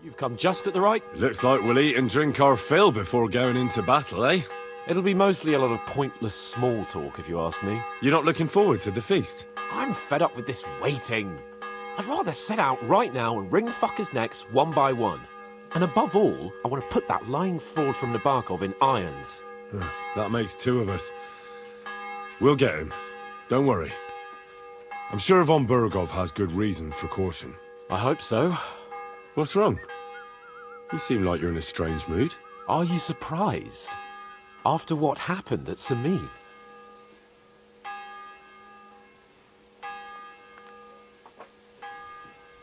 You've come just at the right... Looks like we'll eat and drink our fill before going into battle, eh? It'll be mostly a lot of pointless small talk, if you ask me. You're not looking forward to the feast? I'm fed up with this waiting. I'd rather set out right now and wring fuckers' necks one by one. And above all, I want to put that lying fraud from Nabokov in irons. That makes two of us. We'll get him. Don't worry. I'm sure von Burgov has good reasons for caution. I hope so. What's wrong? You seem like you're in a strange mood. Are you surprised? After what happened at Samin?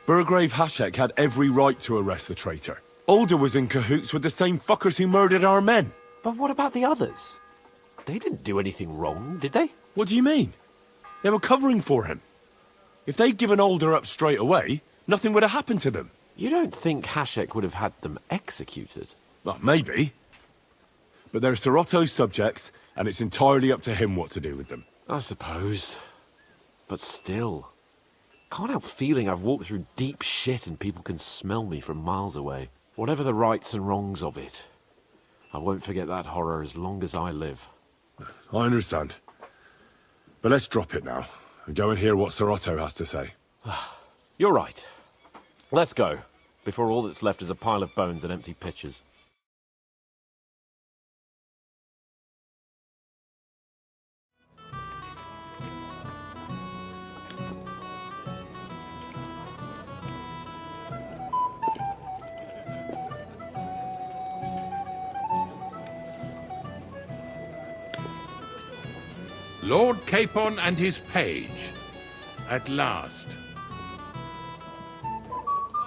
Burgrave Hashek had every right to arrest the traitor. Alder was in cahoots with the same fuckers who murdered our men. But what about the others? They didn't do anything wrong, did they? What do you mean? They were covering for him. If they'd given Alder up straight away, nothing would have happened to them. You don't think Hashek would have had them executed? Well, maybe. But they're Sorotto's subjects, and it's entirely up to him what to do with them. I suppose. But still. Can't help feeling I've walked through deep shit and people can smell me from miles away. Whatever the rights and wrongs of it, I won't forget that horror as long as I live. I understand. But let's drop it now, and go and hear what Sorotto has to say. You're right. Let's go, before all that's left is a pile of bones and empty pitchers. Lord Capon and his page. At last.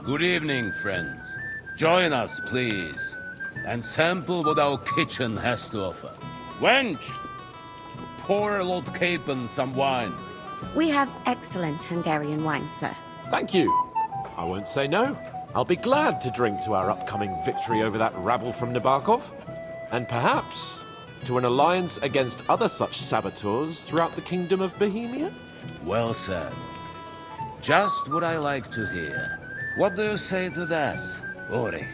Good evening, friends. Join us, please, and sample what our kitchen has to offer. Wench! Pour Lord Capon some wine. We have excellent Hungarian wine, sir. Thank you. I won't say no. I'll be glad to drink to our upcoming victory over that rabble from Nabokov. And perhaps to an alliance against other such saboteurs throughout the Kingdom of Bohemia? Well said. Just what I like to hear. What do you say to that, Ulrich?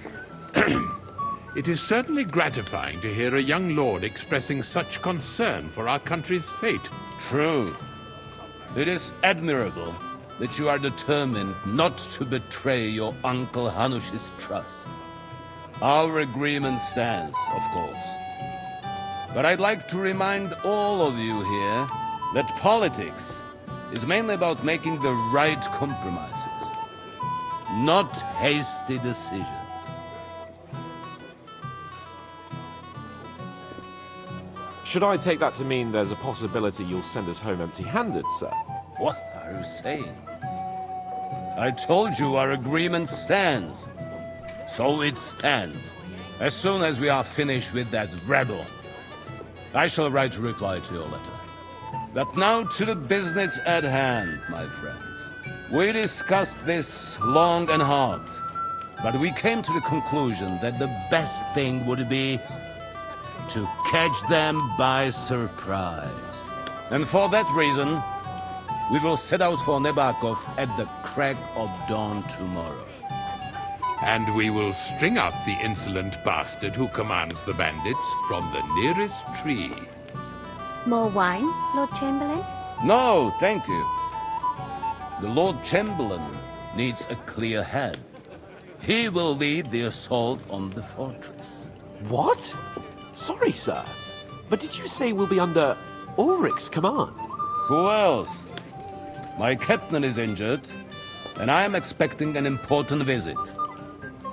It is certainly gratifying to hear a young lord expressing such concern for our country's fate. True. It is admirable that you are determined not to betray your Uncle Hanush's trust. Our agreement stands, of course. But I'd like to remind all of you here that politics is mainly about making the right compromises, not hasty decisions. Should I take that to mean there's a possibility you'll send us home empty-handed, sir? What are you saying? I told you our agreement stands. So it stands. As soon as we are finished with that rebel, I shall write a reply to your letter. But now to the business at hand, my friends. We discussed this long and hard, but we came to the conclusion that the best thing would be to catch them by surprise. And for that reason, we will set out for Nabokov at the crack of dawn tomorrow. And we will string up the insolent bastard who commands the bandits from the nearest tree. More wine, Lord Chamberlain? No, thank you. The Lord Chamberlain needs a clear head. He will lead the assault on the fortress. What? Sorry, sir. But did you say we'll be under Ulrich's command? Who else? My captain is injured, and I am expecting an important visit.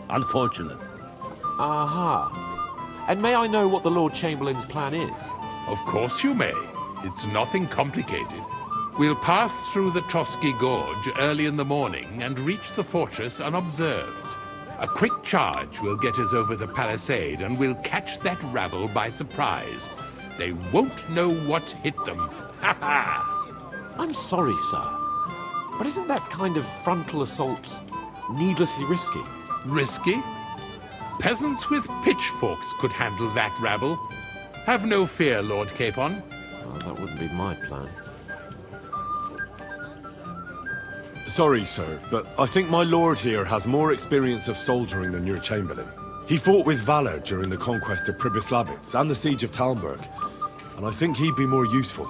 Unfortunate. Aha. And may I know what the Lord Chamberlain's plan is? Of course you may. It's nothing complicated. We'll pass through the Trotsky Gorge early in the morning and reach the fortress unobserved. A quick charge will get us over the palisade and we'll catch that rabble by surprise. They won't know what hit them. Ha ha! I'm sorry, sir. But isn't that kind of frontal assault needlessly risky? Risky? Peasants with pitchforks could handle that rabble. Have no fear, Lord Capon. Well, that wouldn't be my plan. sorry, sir, but I think my lord here has more experience of soldiering than your chamberlain. He fought with valor during the conquest of Pribyslavitz and the siege of Talmberg, and I think he'd be more useful.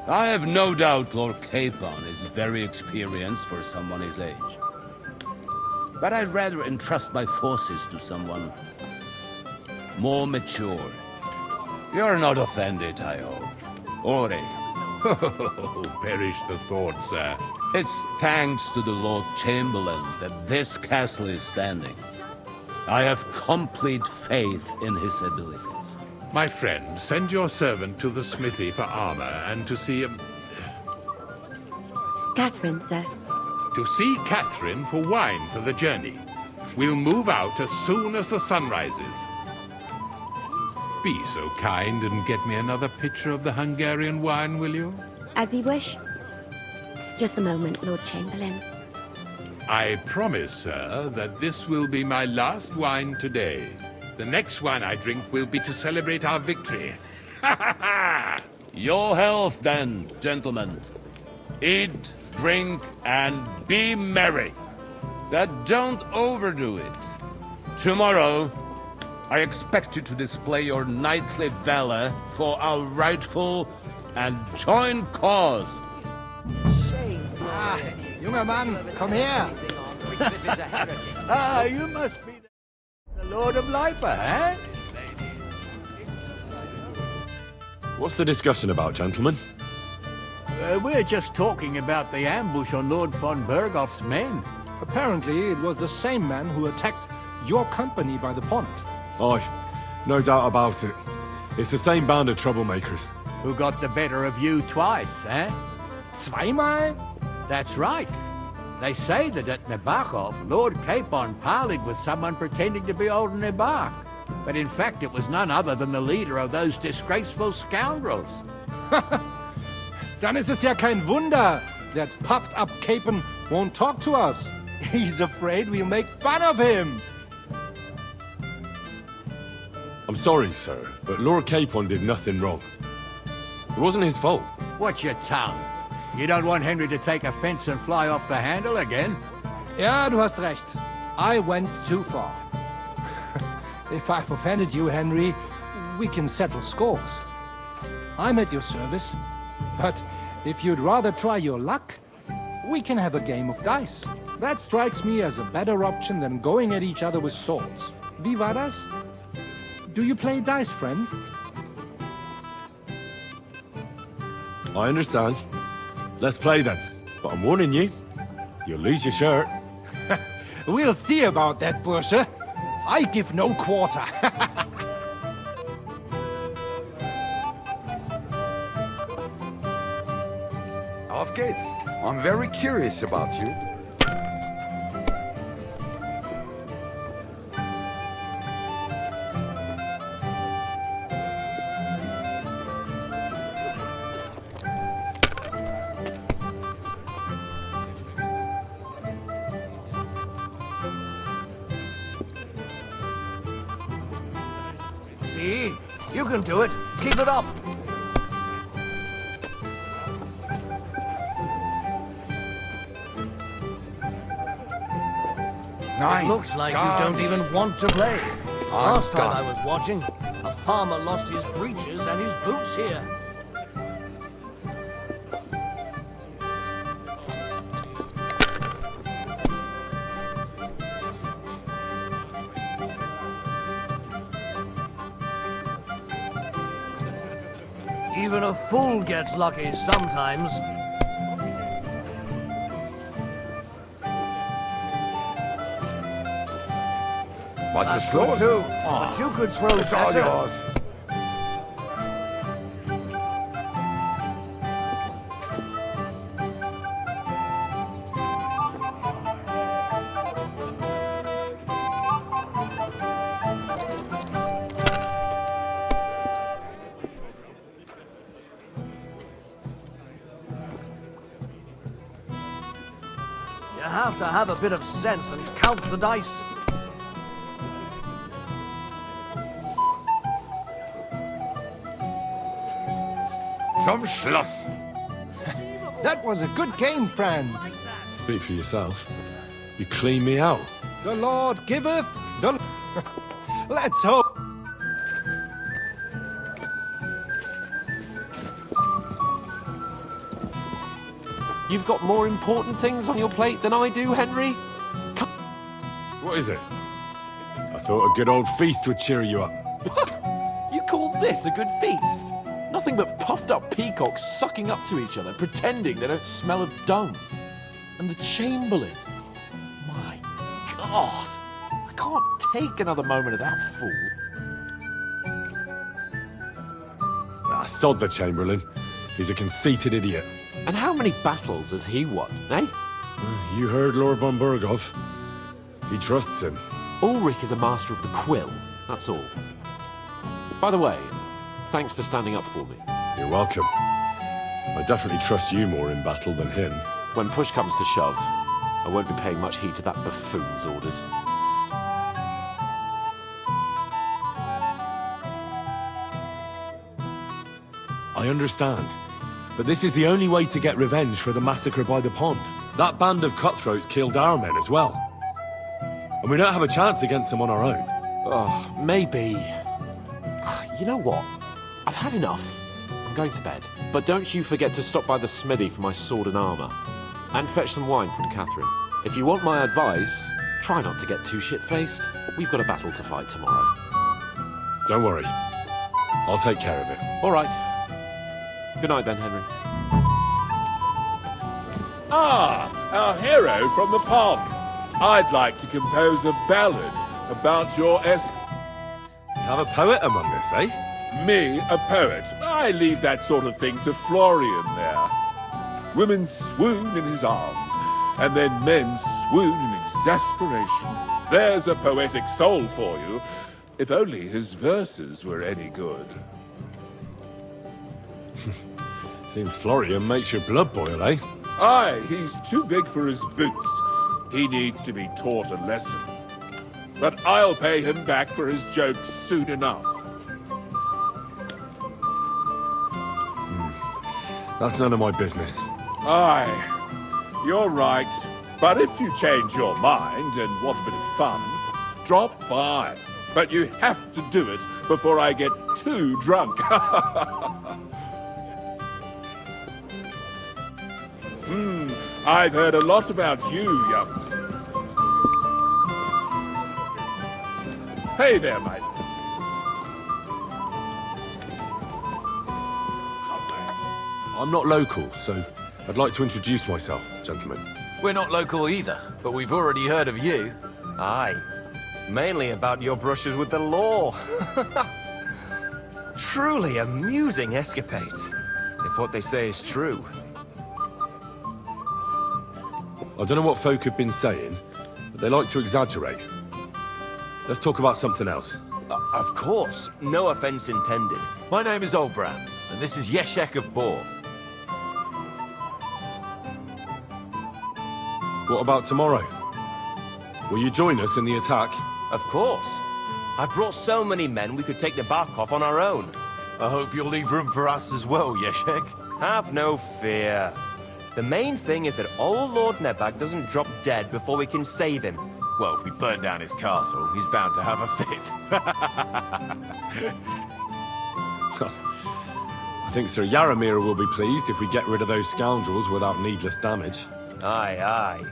I have no doubt Lord Capon is very experienced for someone his age. But I'd rather entrust my forces to someone more mature. You're not offended, I hope. Ore. Oh, perish the thought, sir. It's thanks to the Lord Chamberlain that this castle is standing. I have complete faith in his abilities. My friend, send your servant to the smithy for armor and to see Catherine, sir. To see Catherine for wine for the journey. We'll move out as soon as the sun rises. Be so kind and get me another pitcher of the Hungarian wine, will you? As you wish. Just a moment, Lord Chamberlain. I promise, sir, that this will be my last wine today. The next wine I drink will be to celebrate our victory. Ha ha ha! Your health, then, gentlemen. Eat, drink, and be merry. But don't overdo it. Tomorrow, I expect you to display your knightly valor for our rightful and joint cause. Junger Mann, komm her! You must be the Lord of Lipa, eh? What's the discussion about, gentlemen? We're just talking about the ambush on Lord von Bergoff's men. Apparently, it was the same man who attacked your company by the pond. Aye, no doubt about it. It's the same band of troublemakers. Who got the better of you twice, eh? Zweimal? That's right. They say that at Nabokov, Lord Capon parleyed with someone pretending to be old Nabok. But in fact, it was none other than the leader of those disgraceful scoundrels. Dann ist es ja kein Wunder that puffed-up Capon won't talk to us. He's afraid we'll make fun of him. I'm sorry, sir, but Lord Capon did nothing wrong. It wasn't his fault. Watch your tongue. You don't want Henry to take offense and fly off the handle again? Ja, du hast recht. I went too far. If I've offended you, Henry, we can settle scores. I'm at your service. But if you'd rather try your luck, we can have a game of dice. That strikes me as a better option than going at each other with swords. Wie war das? Do you play dice, friend? I understand. Let's play then. But I'm warning you, you'll lose your shirt. We'll see about that, Bursche. I give no quarter. Auf geht's. I'm very curious about you. See? You can do it. Keep it up. Nine. It looks like you don't even want to play. Last time I was watching, a farmer lost his breeches and his boots here. Even a fool gets lucky sometimes. Was That's ist good los? too. But you could throw It's all better. yours. You have to have a bit of sense and count the dice. Zum Schluss. That was a good game, friends. Speak for yourself. You clean me out. The Lord giveth, the... Let's hope. You've got more important things on your plate than I do, Henry? What is it? I thought a good old feast would cheer you up. You call this a good feast? Nothing but puffed up peacocks sucking up to each other, pretending they don't smell of dung. And the Chamberlain. My God. I can't take another moment of that fool. Ah, sod the Chamberlain. He's a conceited idiot. And how many battles has he won, eh? You heard Lord von Burgov. He trusts him. Ulrich is a master of the quill, that's all. By the way, thanks for standing up for me. You're welcome. I definitely trust you more in battle than him. When push comes to shove, I won't be paying much heed to that buffoon's orders. I understand. But this is the only way to get revenge for the massacre by the pond. That band of cutthroats killed our men as well. And we don't have a chance against them on our own. Oh, maybe... You know what? I've had enough. I'm going to bed. But don't you forget to stop by the smithy for my sword and armour. And fetch some wine from Catherine. If you want my advice, try not to get too shit-faced. We've got a battle to fight tomorrow. Don't worry. I'll take care of it. All right. Good night then, Henry. Ah, our hero from the pond. I'd like to compose a ballad about your You have a poet among us, eh? Me, a poet. I leave that sort of thing to Florian there. Women swoon in his arms, and then men swoon in exasperation. There's a poetic soul for you, if only his verses were any good. Seems Florian makes your blood boil, eh? Aye, he's too big for his boots. He needs to be taught a lesson. But I'll pay him back for his jokes soon enough. That's none of my business. Aye, you're right. But if you change your mind and want a bit of fun, drop by. But you have to do it before I get too drunk. I've heard a lot about you, youngster. Hey there, my friend. I'm not local, so I'd like to introduce myself, gentlemen. We're not local either, but we've already heard of you. Aye. Mainly about your brushes with the law. Truly amusing escapades, if what they say is true. I don't know what folk have been saying, but they like to exaggerate. Let's talk about something else. Of course. No offense intended. My name is Olbran, and this is Yeshek of Bor. What about tomorrow? Will you join us in the attack? Of course. I've brought so many men we could take the Barkov on our own. I hope you'll leave room for us as well, Yeshek. Have no fear. The main thing is that old Lord Nebak doesn't drop dead before we can save him. Well, if we burn down his castle, he's bound to have a fit. I think Sir Yaramir will be pleased if we get rid of those scoundrels without needless damage. Aye, aye.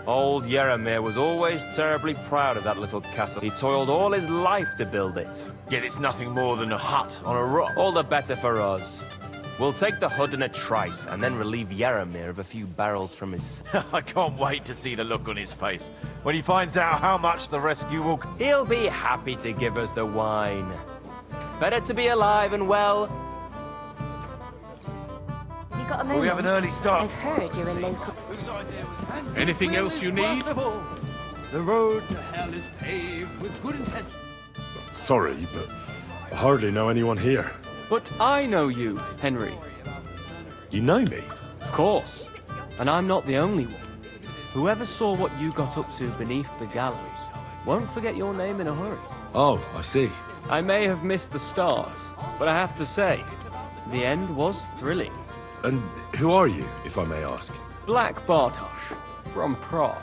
Old Yaramir was always terribly proud of that little castle. He toiled all his life to build it. Yet it's nothing more than a hut on a rock. All the better for us. We'll take the hood in a trice, and then relieve Yaramir of a few barrels from his... I can't wait to see the look on his face when he finds out how much the rescue will... He'll be happy to give us the wine. Better to be alive and well. You got a moment? We have an early start. I've heard you're a local... Anything else you need? The road to hell is paved with good intentions. Sorry, but I hardly know anyone here. But I know you, Henry. You know me? Of course. And I'm not the only one. Whoever saw what you got up to beneath the gallows won't forget your name in a hurry. Oh, I see. I may have missed the start, but I have to say, the end was thrilling. And who are you, if I may ask? Black Bartosz, From Prague.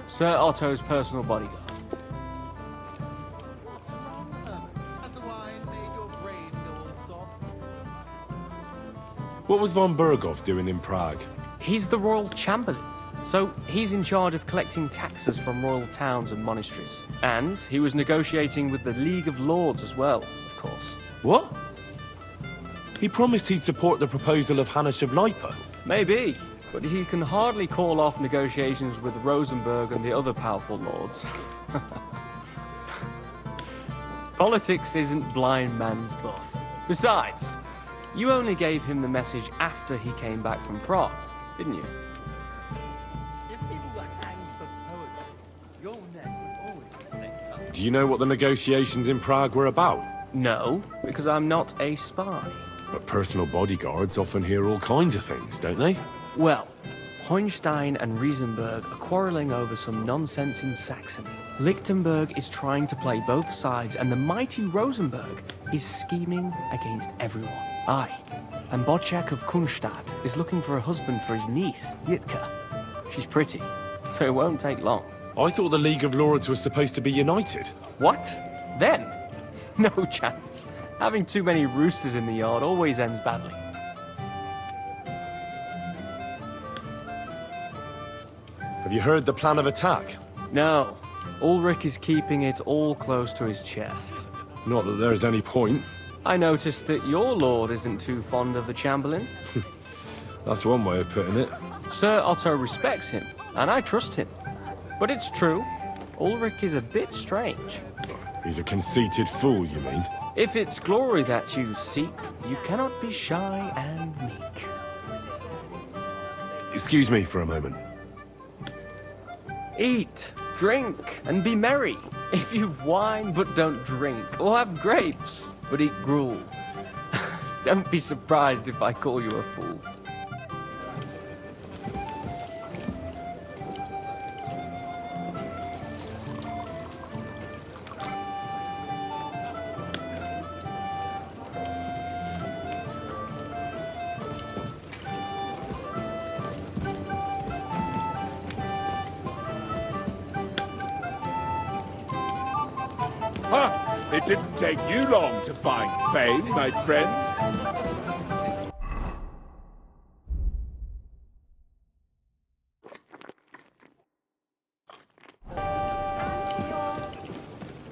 Sir Otto's personal bodyguard. What was von Berghoff doing in Prague? He's the royal chamberlain, so he's in charge of collecting taxes from royal towns and monasteries. And he was negotiating with the League of Lords as well, of course. What? He promised he'd support the proposal of Hannes of Lipa. Maybe, but he can hardly call off negotiations with Rosenberg and the other powerful lords. Politics isn't blind man's buff. Besides, you only gave him the message after he came back from Prague, didn't you? Do you know what the negotiations in Prague were about? No, because I'm not a spy. But personal bodyguards often hear all kinds of things, don't they? Well, Hohenstein and Riesenberg are quarreling over some nonsense in Saxony. Lichtenberg is trying to play both sides, and the mighty Rosenberg is scheming against everyone. Aye, and Bocek of Kunstadt is looking for a husband for his niece, Yitka. She's pretty, so it won't take long. I thought the League of Lords was supposed to be united. What? Then? No chance. Having too many roosters in the yard always ends badly. Have you heard the plan of attack? No. Ulrich is keeping it all close to his chest. Not that there's any point. I noticed that your lord isn't too fond of the Chamberlain. That's one way of putting it. Sir Otto respects him, and I trust him. But it's true, Ulrich is a bit strange. He's a conceited fool, you mean? If it's glory that you seek, you cannot be shy and meek. Excuse me for a moment. Eat, drink, and be merry. If you've wine but don't drink, or have grapes but eat gruel. Don't be surprised if I call you a fool. It didn't take you long to find fame, my friend.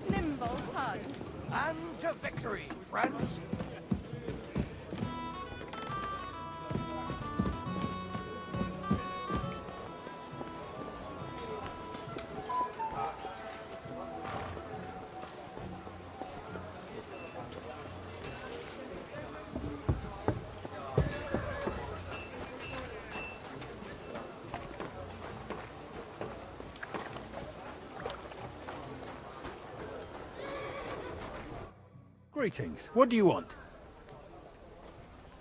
Nimble tongue. And to victory, friends! Greetings. What do you want?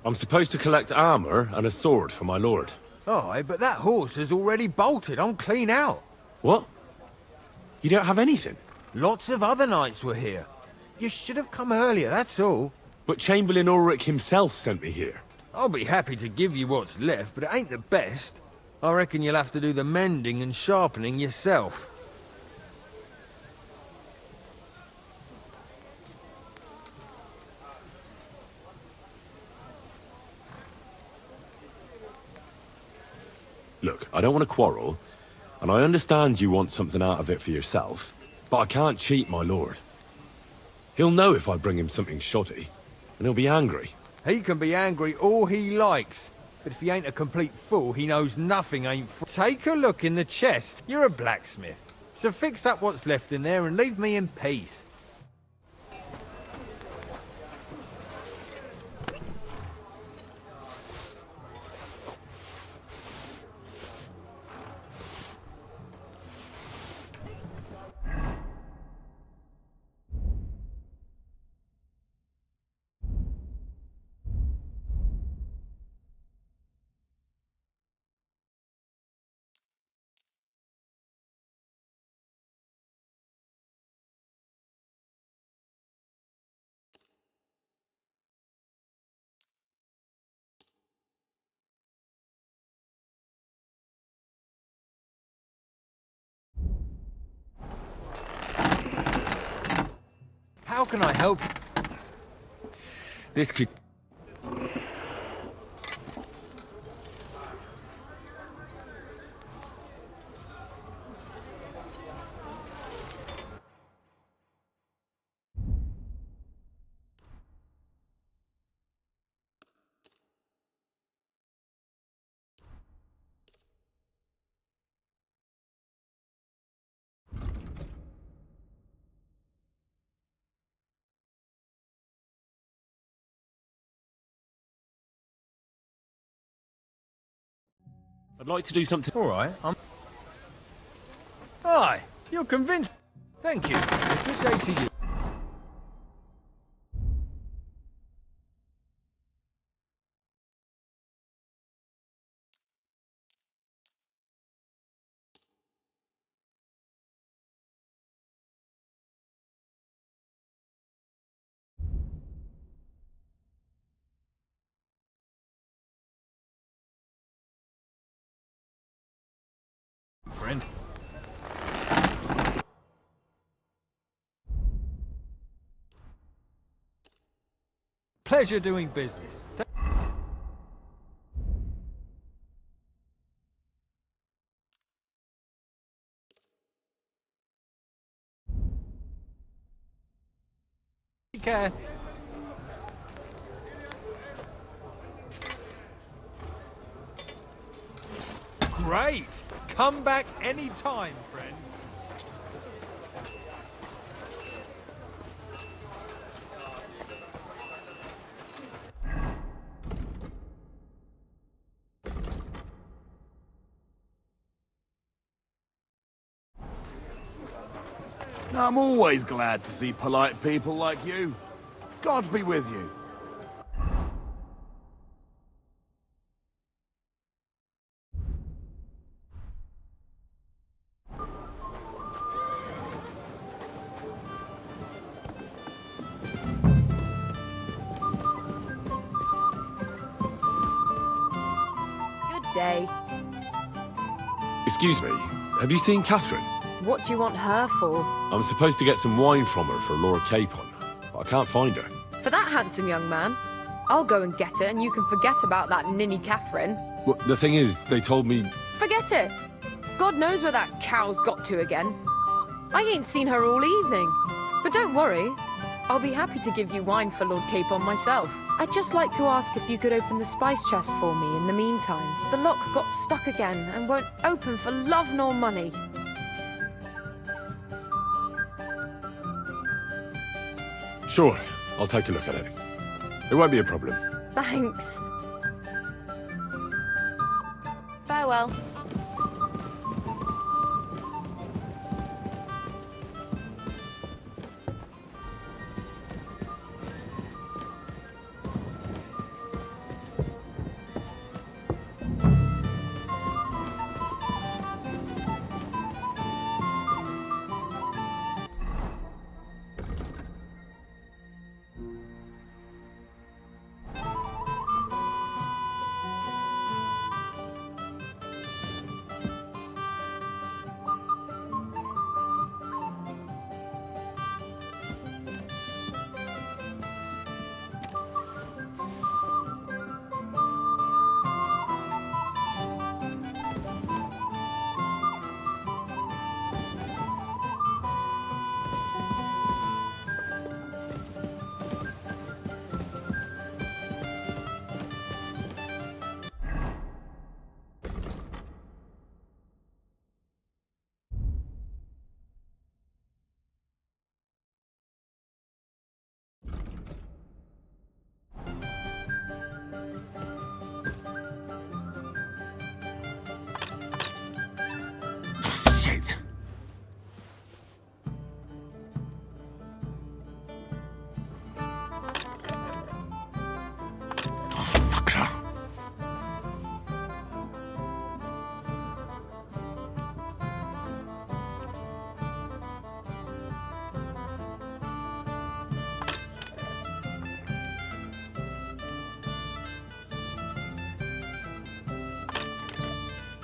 I'm supposed to collect armor and a sword for my lord. Oh, but that horse has already bolted. I'm clean out. What? You don't have anything? Lots of other knights were here. You should have come earlier, that's all. But Chamberlain Ulrich himself sent me here. I'll be happy to give you what's left, but it ain't the best. I reckon you'll have to do the mending and sharpening yourself. Look, I don't want to quarrel, and I understand you want something out of it for yourself, but I can't cheat my lord. He'll know if I bring him something shoddy, and he'll be angry. He can be angry all he likes, but if he ain't a complete fool, he knows nothing ain't Take a look in the chest. You're a blacksmith, so fix up what's left in there and leave me in peace. How can I help? This could... I'd like to do something. All right, Aye, you're convinced. Thank you. Good day to you. Friend. Pleasure doing business. Take care. Great! Come back any time, friend. I'm always glad to see polite people like you. God be with you. Good day. Excuse me, have you seen Catherine? What do you want her for? I'm supposed to get some wine from her for Lord Capon, but I can't find her. For that handsome young man? I'll go and get it, and you can forget about that ninny Catherine. Well, the thing is, they told me... Forget it! God knows where that cow's got to again. I ain't seen her all evening. But don't worry, I'll be happy to give you wine for Lord Capon myself. I'd just like to ask if you could open the spice chest for me in the meantime. The lock got stuck again and won't open for love nor money. Sure, I'll take a look at it. It won't be a problem. Thanks. Farewell.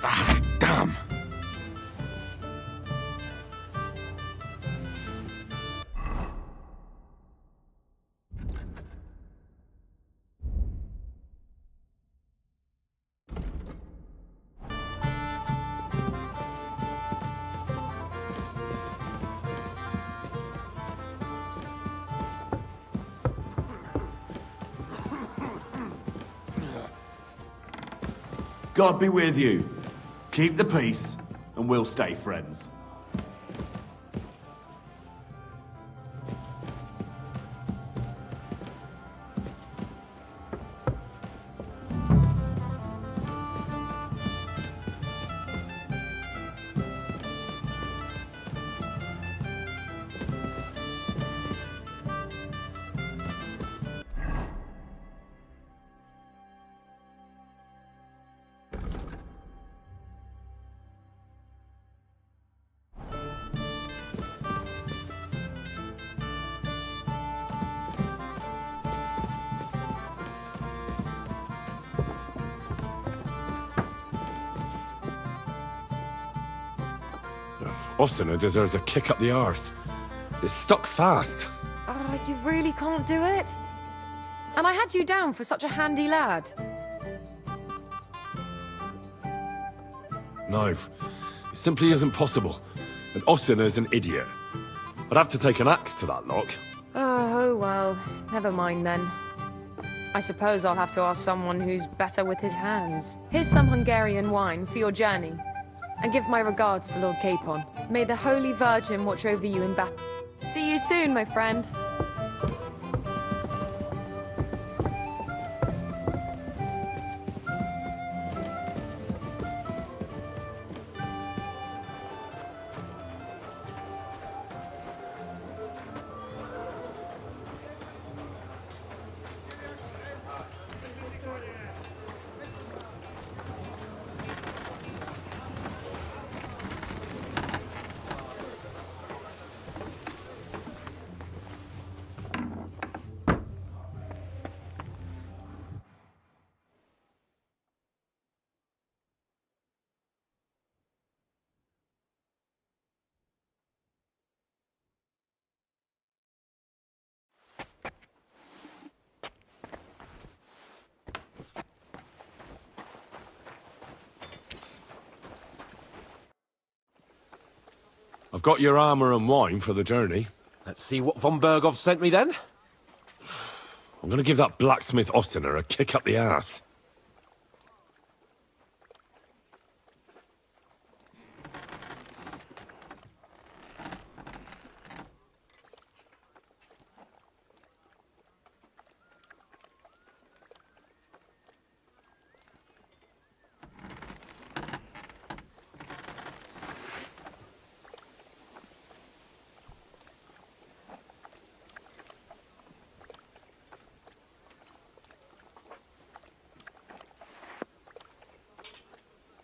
Ah, damn. God be with you. Keep the peace, and we'll stay friends. Ossina deserves a kick up the arse. It's stuck fast. Oh, you really can't do it? And I had you down for such a handy lad. No, it simply isn't possible. And Ossina's an idiot. I'd have to take an axe to that lock. Oh, well, never mind then. I suppose I'll have to ask someone who's better with his hands. Here's some Hungarian wine for your journey. And give my regards to Lord Capon. May the Holy Virgin watch over you in battle. See you soon, my friend. I've got your armor and wine for the journey. Let's see what von Berghoff sent me then. I'm gonna give that blacksmith Ossina a kick up the ass.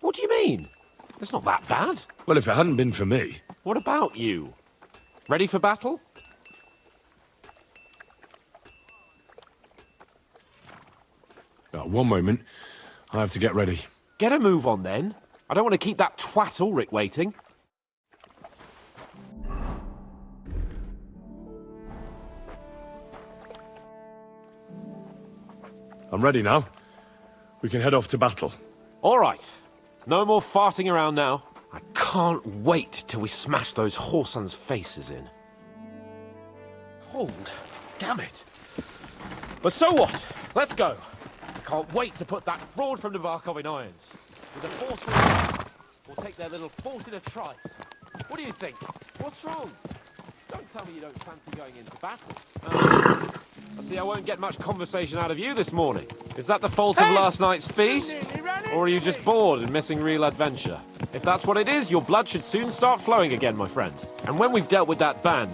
What do you mean? It's not that bad. Well, if it hadn't been for me... What about you? Ready for battle? One moment. I have to get ready. Get a move on then. I don't want to keep that twat Ulrich waiting. I'm ready now. We can head off to battle. All right. No more farting around now. I can't wait till we smash those whoresons' faces in. Hold. Damn it. But so what? Let's go. I can't wait to put that fraud from Nabokov in irons. With a force we'll take their little fort in a trice. What do you think? What's wrong? Don't tell me you don't fancy going into battle. I see I won't get much conversation out of you this morning. Is that the fault of last night's feast? Or are you just bored and missing real adventure? If that's what it is, your blood should soon start flowing again, my friend. And when we've dealt with that band,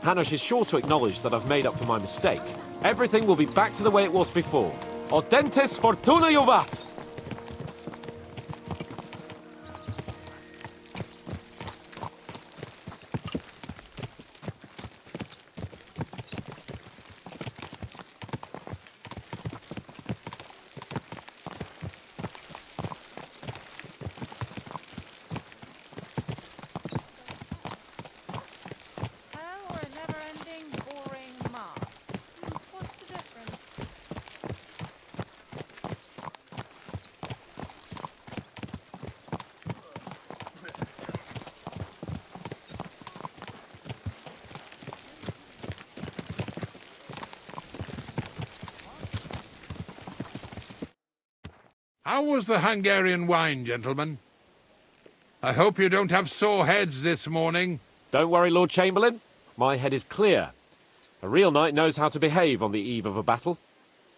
Hanush is sure to acknowledge that I've made up for my mistake. Everything will be back to the way it was before. Audentis fortuna juvat! How was the Hungarian wine, gentlemen? I hope you don't have sore heads this morning. Don't worry, Lord Chamberlain. My head is clear. A real knight knows how to behave on the eve of a battle.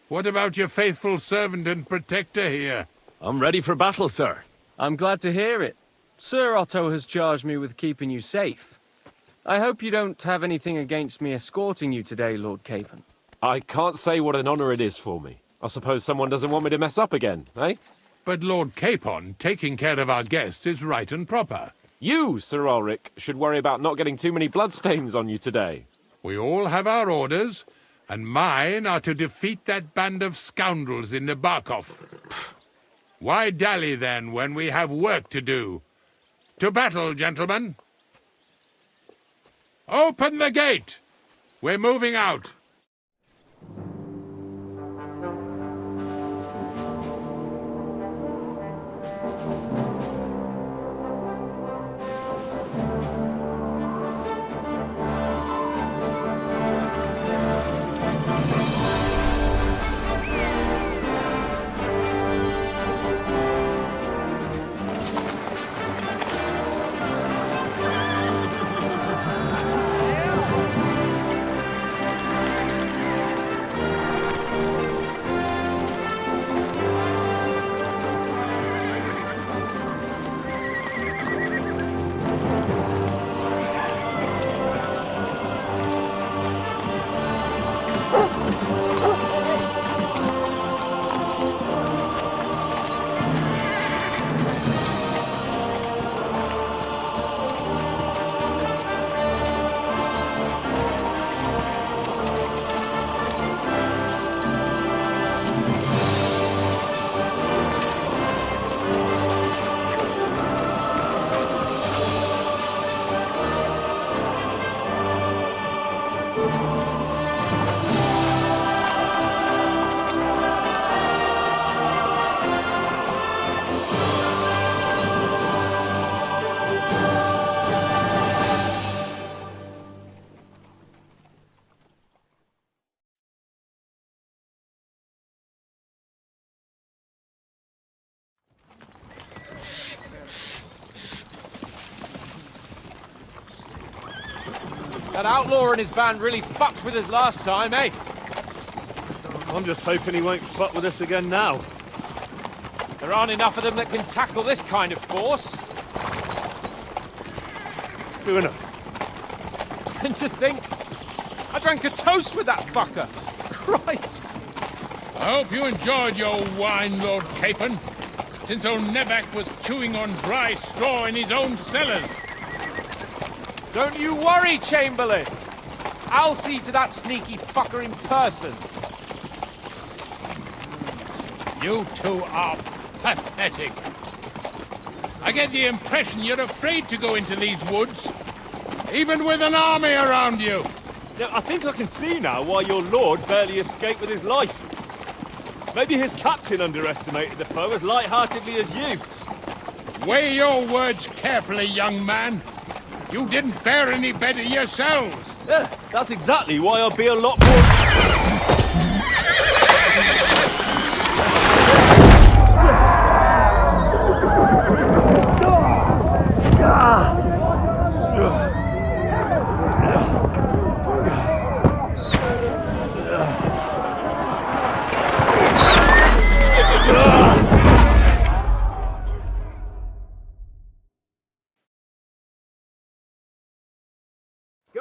What about your faithful servant and protector here? I'm ready for battle, sir. I'm glad to hear it. Sir Otto has charged me with keeping you safe. I hope you don't have anything against me escorting you today, Lord Capon. I can't say what an honor it is for me. I suppose someone doesn't want me to mess up again, eh? But Lord Capon, taking care of our guests is right and proper. You, Sir Ulrich, should worry about not getting too many bloodstains on you today. We all have our orders, and mine are to defeat that band of scoundrels in Nabokov. Why dally, then, when we have work to do? To battle, gentlemen! Open the gate! We're moving out! That outlaw and his band really fucked with us last time, eh? I'm just hoping he won't fuck with us again now. There aren't enough of them that can tackle this kind of force. True enough. And to think, I drank a toast with that fucker. Christ! I hope you enjoyed your wine, Lord Capon, since old Nebak was chewing on dry straw in his own cellars. Don't you worry, Chamberlain. I'll see to that sneaky fucker in person. You two are pathetic. I get the impression you're afraid to go into these woods, even with an army around you. Yeah, I think I can see now why your lord barely escaped with his life. Maybe his captain underestimated the foe as light-heartedly as you. Weigh your words carefully, young man. You didn't fare any better yourselves. Yeah, that's exactly why I'll be a lot more...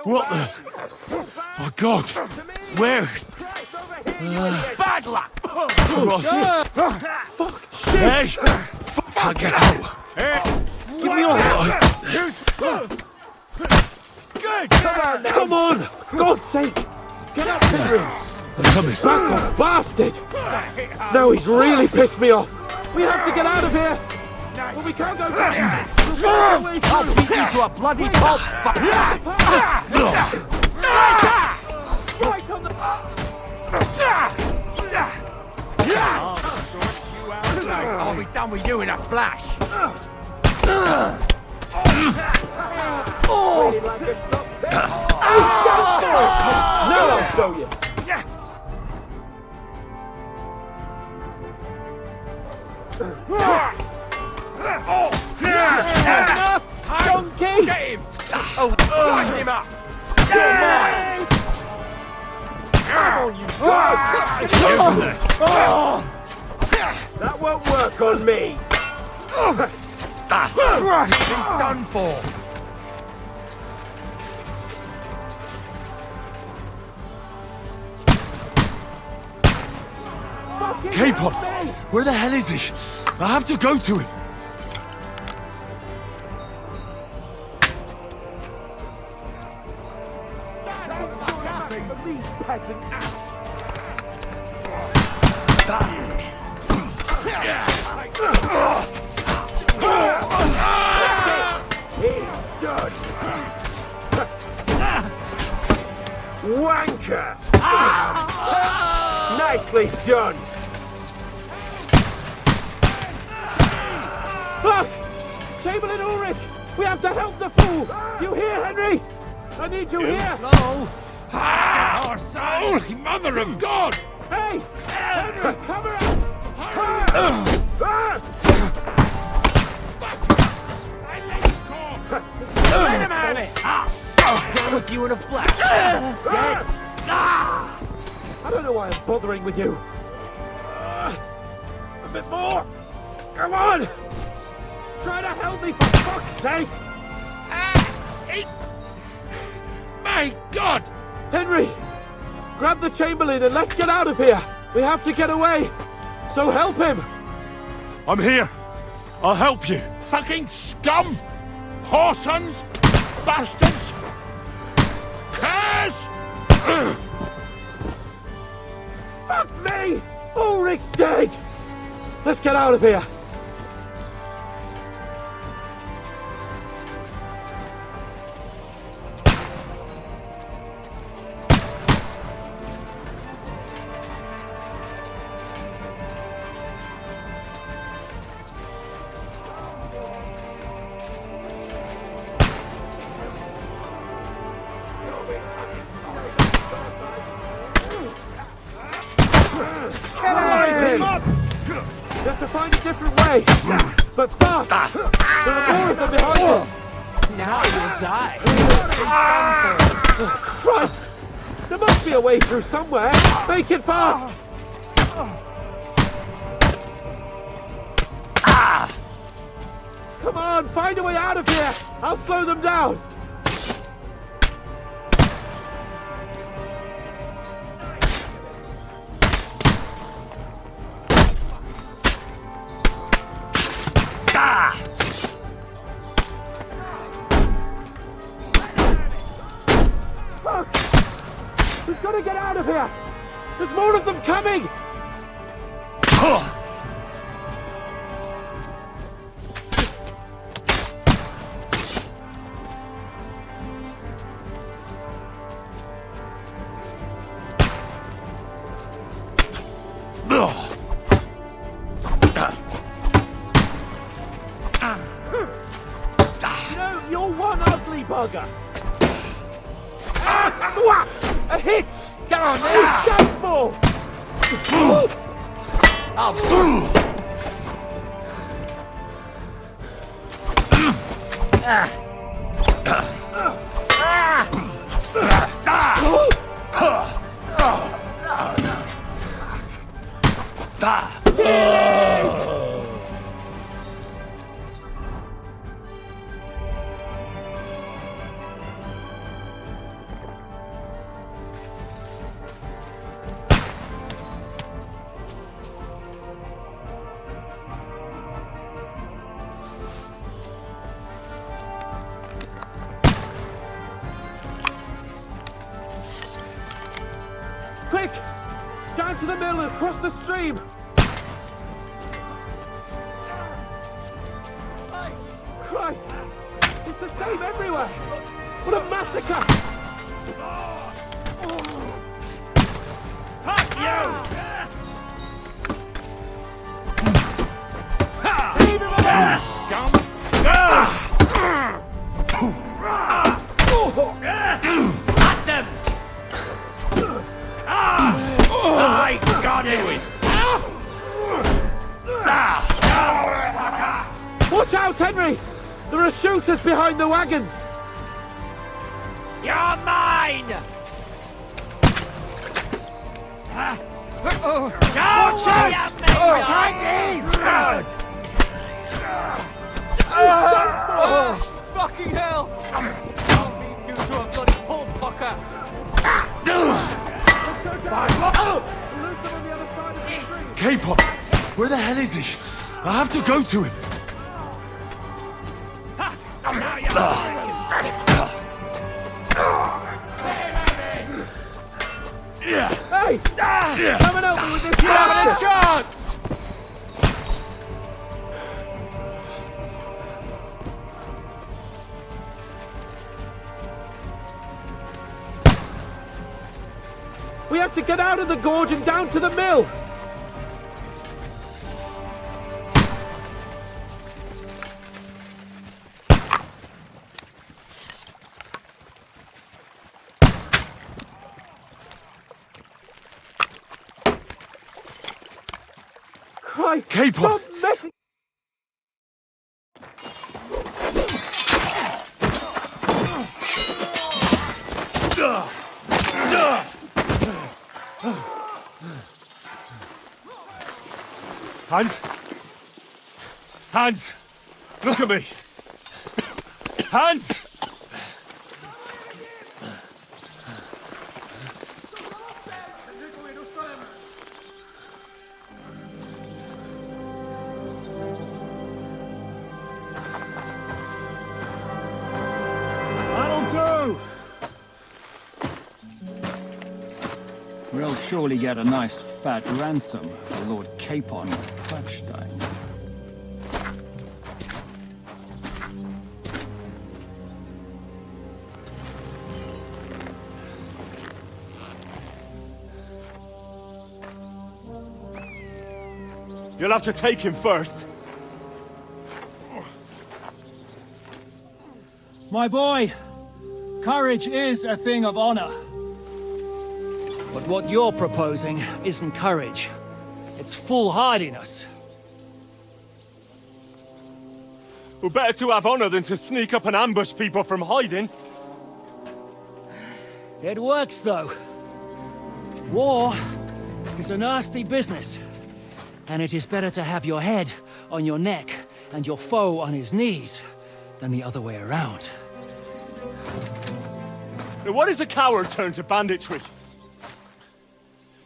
What the... My God! Where? Bad luck! Hey! Can't get out! Give me your hand! Good! Come on! God's sake! Get up there! I'm coming. Back off, bastard! Now he's really pissed me off! We have to get out of here! But we can't go back! I'll beat you to a bloody pulp! Right on the... I'll be done with you in a flash! Now I'll show you! up! You're mine! Come on, you guys! That won't work on me! He's done for! K-Pod! Where the hell is he? I have to go to him! Wanker! Nicely done! Look! Chamberlain Ulrich! We have to help the fool! You hear, Henry? I need you here! Slow! Holy mother of God! Hey! Henry, cover up! Let him have it! Down with you in a flash! Dead! I don't know why I'm bothering with you. A bit more! Come on! Try to help me, for fuck's sake! My God! Henry! Grab the Chamberlain and let's get out of here! We have to get away! So help him! I'm here! I'll help you! Fucking scum! Whoresons! Bastards! Curs! Fuck me! Ulrich's dead! Let's get out of here! You have to find a different way! But fast! There are more of them behind us! Now you'll die! Christ! There must be a way through somewhere! Make it fast! Come on, find a way out of here! I'll slow them down! Fuck! We've got to get out of here! There's more of them coming! You know, you're one ugly bugger! A hit! Get on there! Done for! Quick! Down to the mill and across the stream! Christ! It's the same everywhere! What a massacre! Fuck you! Leave him alone! Scum! Hot them! I got it! Watch out, Henry! There are shooters behind the wagons! You're mine! Fucking hell! I'll beat you to a bloody pole pucker! K-pop! Where the hell is he? I have to go to him! Hey! Come and help me with this bastard! Chance! We have to get out of the gorge and down to the mill! Christ! K-pop! Stop messing! Hans? Hans! Look at me! Hans! That'll do! We'll surely get a nice fat ransom for Lord Capon of Klappstein. You'll have to take him first. My boy, courage is a thing of honor. But what you're proposing isn't courage. It's foolhardiness. Well, better to have honor than to sneak up and ambush people from hiding. It works, though. War is a nasty business. And it is better to have your head on your neck and your foe on his knees than the other way around. Now, what is a coward turned to banditry?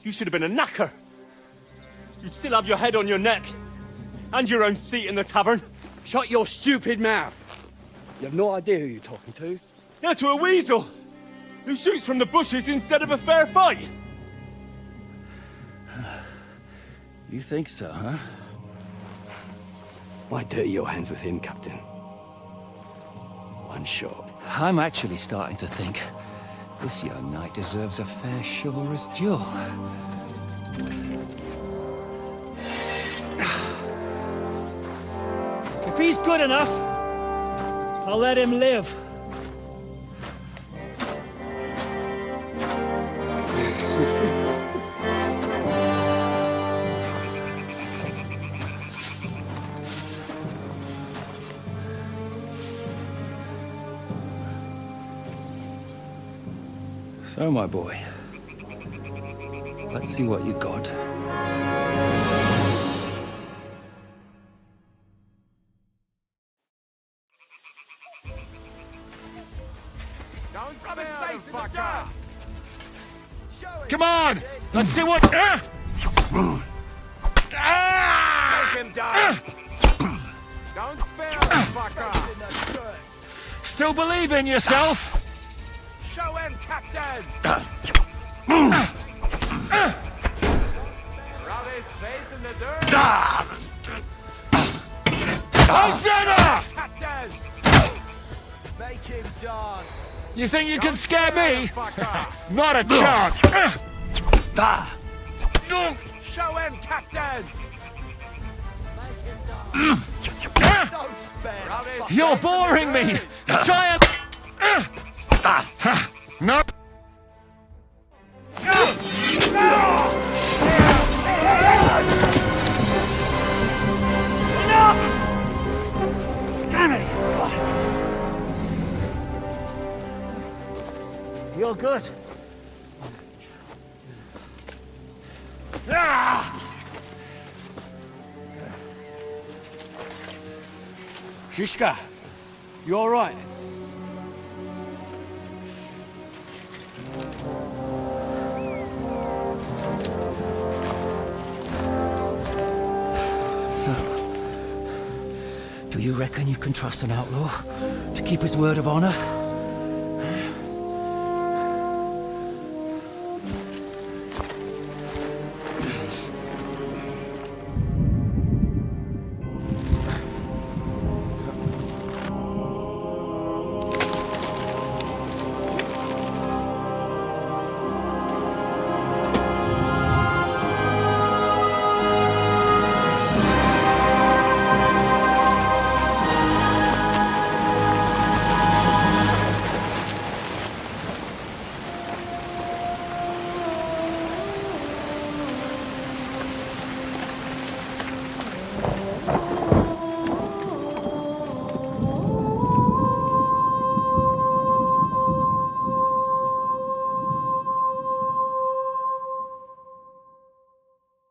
You should have been a knacker. You'd still have your head on your neck and your own seat in the tavern. Shut your stupid mouth. You have no idea who you're talking to. Yeah, to a weasel who shoots from the bushes instead of a fair fight. You think so, huh? Why dirty your hands with him, Captain? One shot. I'm actually starting to think this young knight deserves a fair chivalrous duel. If he's good enough, I'll let him live. So, my boy, let's see what you got. Come on! Let's see what... Make him die! Don't spare him, fucker! Still believe in yourself? Show him, Captain! Rub his face in the dirt! Captain! Make him dance! You think you can scare me? Not a chance! Show him, Captain! You're boring me! Try and... No! Enough! Damn it! You're good. Ah! Shishka, you all right? Do you reckon you can trust an outlaw to keep his word of honor?